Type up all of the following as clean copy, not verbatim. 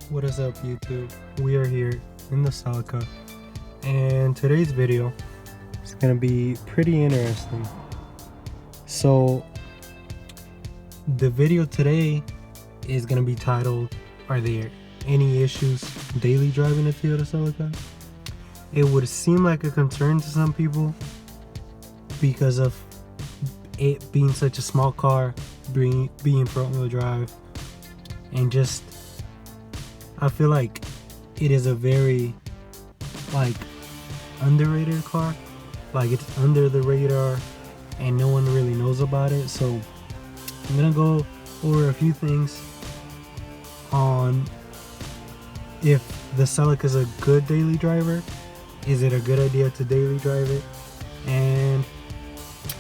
What is up, YouTube? We are here in the Celica, and today's video is gonna be pretty interesting. So the video today is gonna be titled, "Are there any issues daily driving a Toyota Celica?" It would seem like a concern to some people because of it being such a small car, being front wheel drive, and just I feel like it is a very underrated car. Like, it's under the radar and no one really knows about it. So I'm gonna go over a few things on if the Celica is a good daily driver. Is it a good idea to daily drive it? And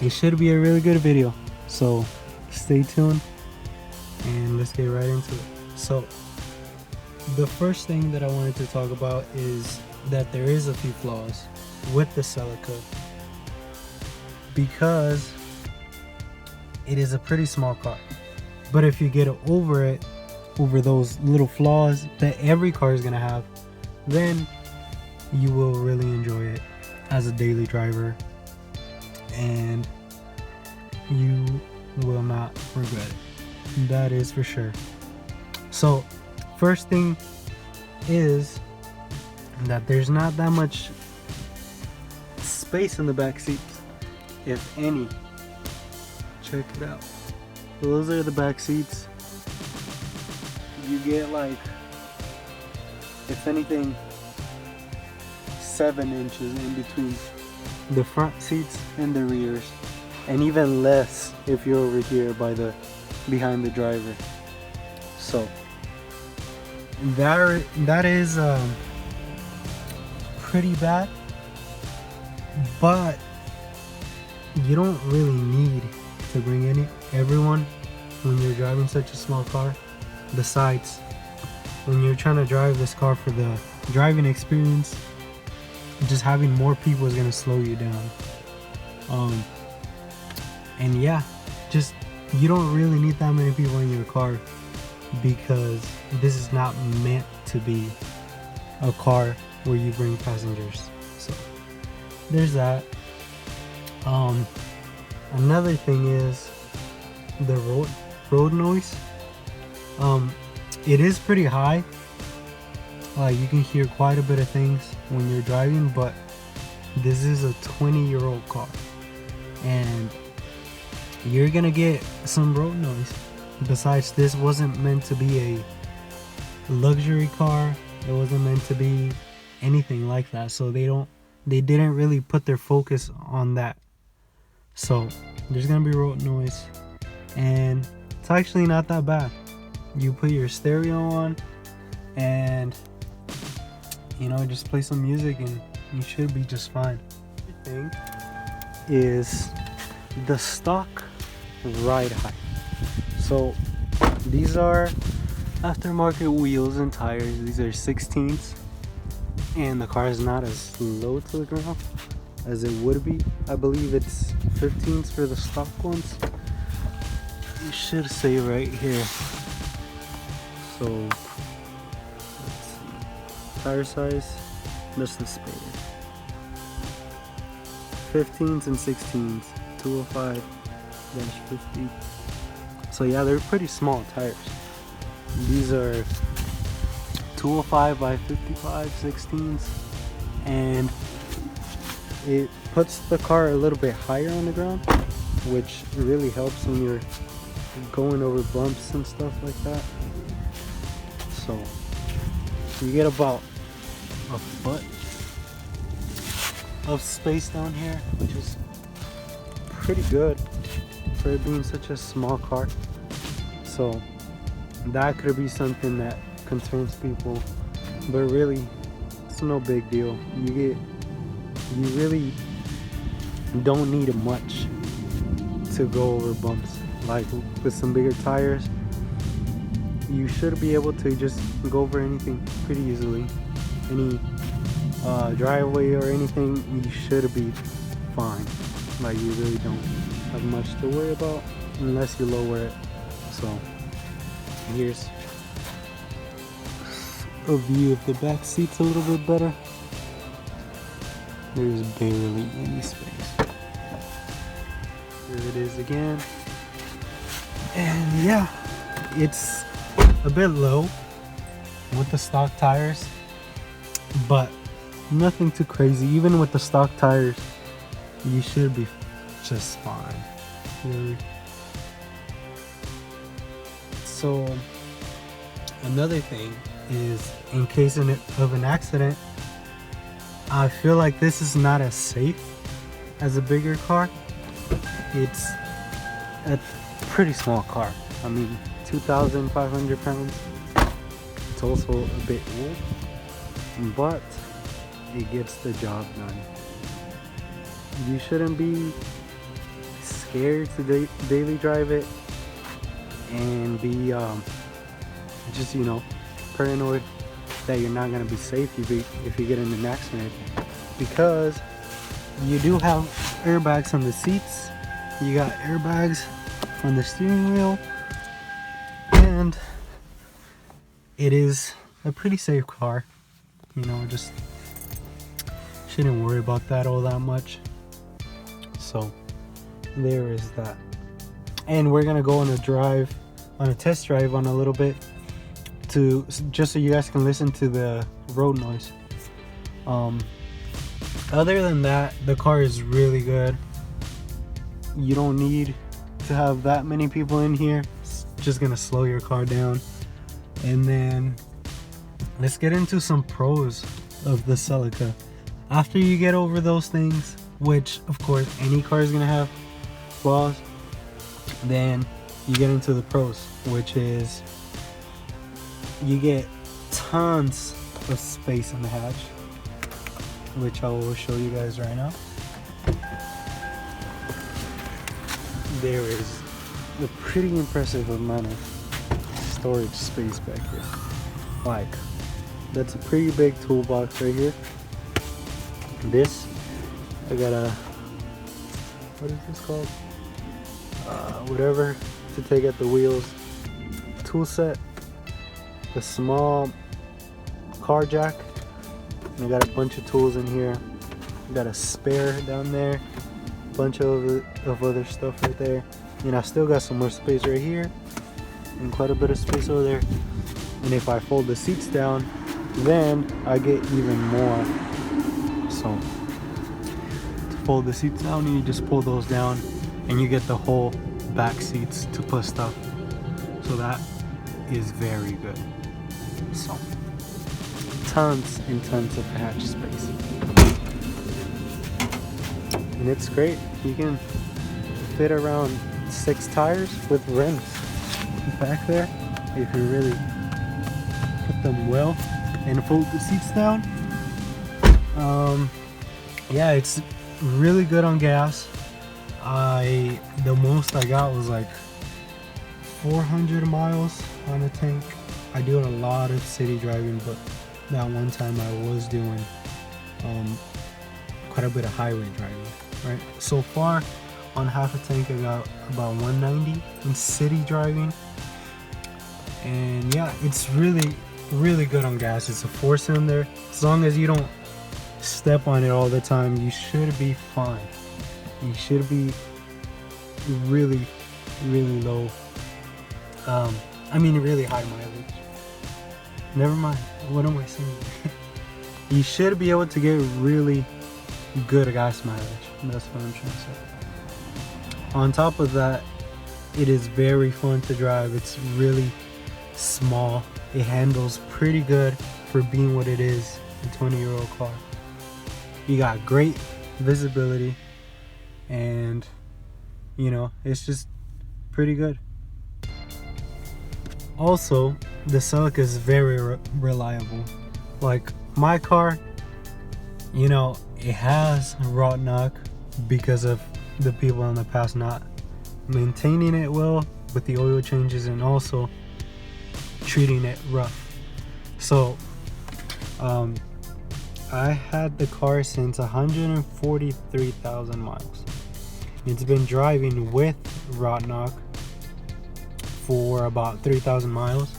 it should be a really good video, so stay tuned and let's get right into it. So the first thing that I wanted to talk about is that there is a few flaws with the Celica because it is a pretty small car. But if you get over those little flaws that every car is gonna have, then you will really enjoy it as a daily driver and you will not regret it. That is for sure. So first thing is that there's not that much space in the back seats, if any. Check it out. Those are the back seats. You get, like, if anything, 7 inches in between the front seats and the rears, and even less if you're over here behind the driver. So that is pretty bad, but you don't really need to bring everyone when you're driving such a small car. Besides, when you're trying to drive this car for the driving experience, just having more people is gonna slow you down. And yeah, just you don't really need that many people in your car because this is not meant to be a car where you bring passengers. So there's that. Another thing is the road noise. It is pretty high. You can hear quite a bit of things when you're driving, but this is a 20-year-old car and you're gonna get some road noise. Besides, this wasn't meant to be a luxury car. It wasn't meant to be anything like that. So they didn't really put their focus on that. So there's gonna be road noise, and it's actually not that bad. You put your stereo on and just play some music and you should be just fine. The thing is the stock ride height. So these are aftermarket wheels and tires. These are 16s, and the car is not as low to the ground as it would be. I believe it's 15s for the stock ones. You should say right here. So let's see. Tire size, that's the spare. 15s and 16s, 205-50. So yeah, they're pretty small tires. These are 205 by 55 16s, and it puts the car a little bit higher on the ground, which really helps when you're going over bumps and stuff like that. So you get about a foot of space down here, which is pretty good for it being such a small car. So that could be something that concerns people, but really it's no big deal. You really don't need much to go over bumps. Like, with some bigger tires, you should be able to just go over anything pretty easily. Any driveway or anything, you should be fine. Like, you really don't have much to worry about unless you lower it. So here's a view of the back seats a little bit better. There's barely any space. Here it is again. And yeah, it's a bit low with the stock tires, but nothing too crazy. Even with the stock tires, you should be just fine, really. So another thing is, in case of an accident, I feel like this is not as safe as a bigger car. It's a pretty small car. I mean, 2,500 pounds. It's also a bit old, but it gets the job done. You shouldn't be scared to daily drive it and be just, you know, paranoid that you're not going to be safe if you get in an accident, because you do have airbags on the seats, you got airbags on the steering wheel, and it is a pretty safe car. You know, just shouldn't worry about that all that much. So there is that. And we're gonna go on a test drive on a little bit, just so you guys can listen to the road noise. Other than that, the car is really good. You don't need to have that many people in here. It's just gonna slow your car down. And then let's get into some pros of the Celica. After you get over those things, which of course any car is gonna have flaws, then you get into the pros, which is you get tons of space in the hatch, which I will show you guys right now. There is a pretty impressive amount of storage space back here. Like, that's a pretty big toolbox right here. This, I got a, what is this called? Whatever to take out the wheels. Tool set. The small car jack. And I got a bunch of tools in here. Got a spare down there. Bunch of other stuff right there. And I still got some more space right here. And quite a bit of space over there. And if I fold the seats down, then I get even more. So to fold the seats down, you just pull those down and you get the whole back seats to put stuff. So that is very good. So tons and tons of hatch space. And it's great. You can fit around 6 tires with rims back there if you really put them well and fold the seats down. Yeah, it's really good on gas. The most I got was like 400 miles on a tank. I do a lot of city driving, but that one time I was doing quite a bit of highway driving, right? So far on half a tank I got about 190 in city driving. And yeah, it's really good on gas. It's a 4-cylinder. As long as you don't step on it all the time, you should be fine. You should be really low, I mean really high mileage. Never mind, what am I saying? You should be able to get really good gas mileage. That's what I'm trying to say. On top of that, it is very fun to drive. It's really small. It handles pretty good for being what it is, a 20-year-old car. You got great visibility, and you know, it's just pretty good. Also, the Celica is very reliable. Like my car, you know, it has rot knock because of the people in the past not maintaining it well with the oil changes and also treating it rough. So I had the car since 143,000 miles. It's been driving with rot knock for about 3,000 miles,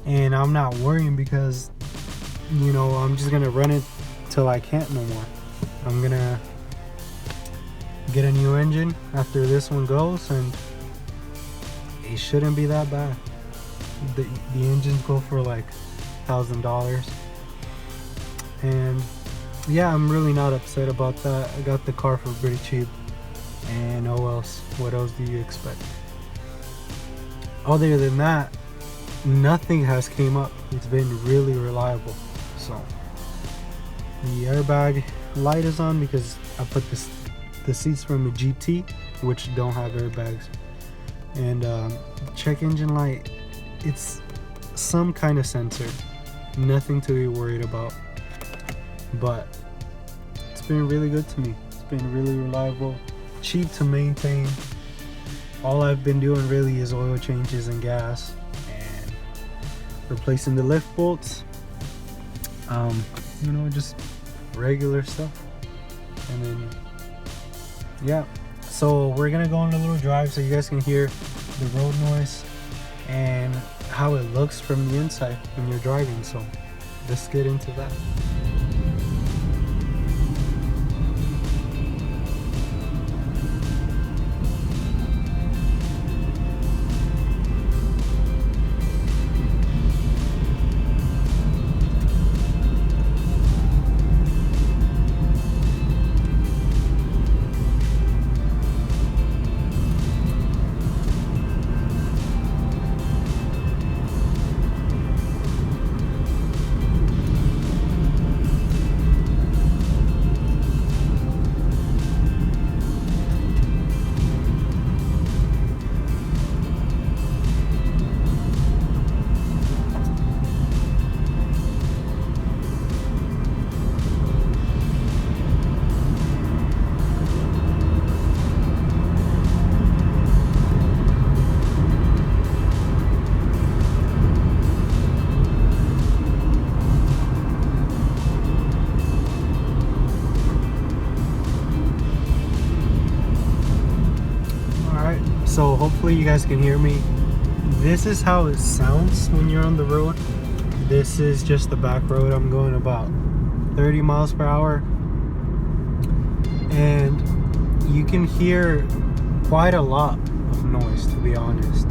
and I'm not worrying because you know, I'm just gonna run it till I can't no more. I'm gonna get a new engine after this one goes, and it shouldn't be that bad. The engines go for like $1,000, and yeah, I'm really not upset about that. I got the car for pretty cheap, and oh else, what else do you expect? Other than that, nothing has came up. It's been really reliable. So the airbag light is on because I put the seats from a GT, which don't have airbags, and check engine light, it's some kind of sensor, nothing to be worried about, but it's been really good to me. It's been really reliable, cheap to maintain. All I've been doing really is oil changes and gas and replacing the lift bolts, you know, just regular stuff. And then yeah, so we're gonna go on a little drive so you guys can hear the road noise and how it looks from the inside when you're driving. So let's get into that. So hopefully you guys can hear me. This is how it sounds when you're on the road. This is just the back road. I'm going about 30 miles per hour, and you can hear quite a lot of noise, to be honest,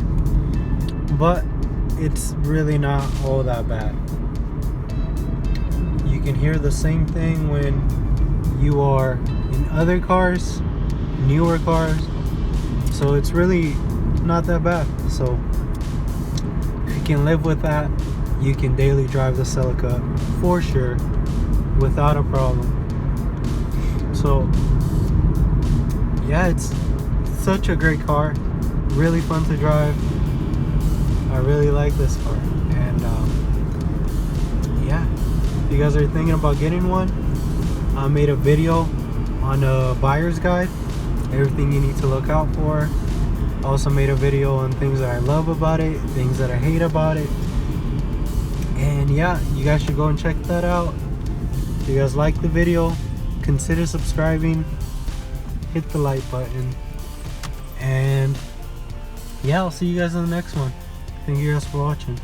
but it's really not all that bad. You can hear the same thing when you are in other cars, newer cars. So it's really not that bad. So if you can live with that, you can daily drive the Celica for sure without a problem. So yeah, it's such a great car, really fun to drive. I really like this car, and yeah, if you guys are thinking about getting one, I made a video on a buyer's guide, everything you need to look out for. I also made a video on things that I love about it, things that I hate about it, and yeah, you guys should go and check that out. If you guys like the video, consider subscribing, hit the like button, and yeah, I'll see you guys in the next one. Thank you guys for watching.